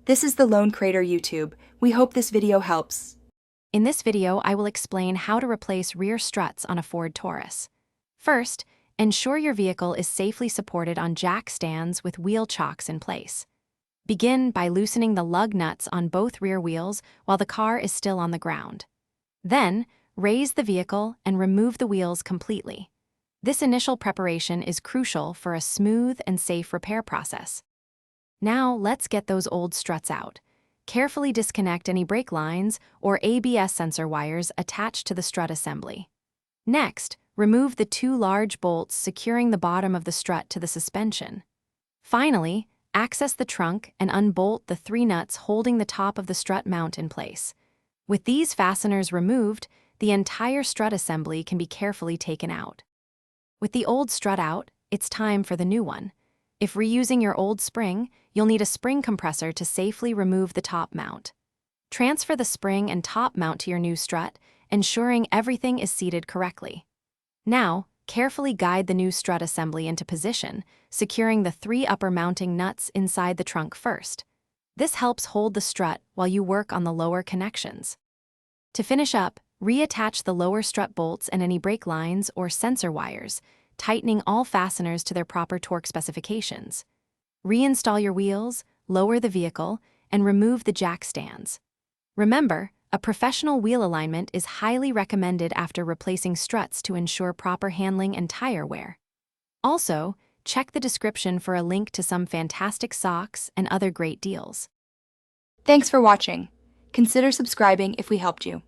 This is the Lone Crater YouTube. We hope this video helps. In this video, I will explain how to replace rear struts on a Ford Taurus. First, ensure your vehicle is safely supported on jack stands with wheel chocks in place. Begin by loosening the lug nuts on both rear wheels while the car is still on the ground. Then, raise the vehicle and remove the wheels completely. This initial preparation is crucial for a smooth and safe repair process. Now, let's get those old struts out. Carefully disconnect any brake lines or ABS sensor wires attached to the strut assembly. Next, remove the two large bolts securing the bottom of the strut to the suspension. Finally, access the trunk and unbolt the three nuts holding the top of the strut mount in place. With these fasteners removed, the entire strut assembly can be carefully taken out. With the old strut out, it's time for the new one. If reusing your old spring, you'll need a spring compressor to safely remove the top mount. Transfer the spring and top mount to your new strut, ensuring everything is seated correctly. Now, carefully guide the new strut assembly into position, securing the three upper mounting nuts inside the trunk first. This helps hold the strut while you work on the lower connections. To finish up, reattach the lower strut bolts and any brake lines or sensor wires, tightening all fasteners to their proper torque specifications. Reinstall your wheels, lower the vehicle, and remove the jack stands. Remember, a professional wheel alignment is highly recommended after replacing struts to ensure proper handling and tire wear. Also, check the description for a link to some fantastic socks and other great deals. Thanks for watching. Consider subscribing if we helped you.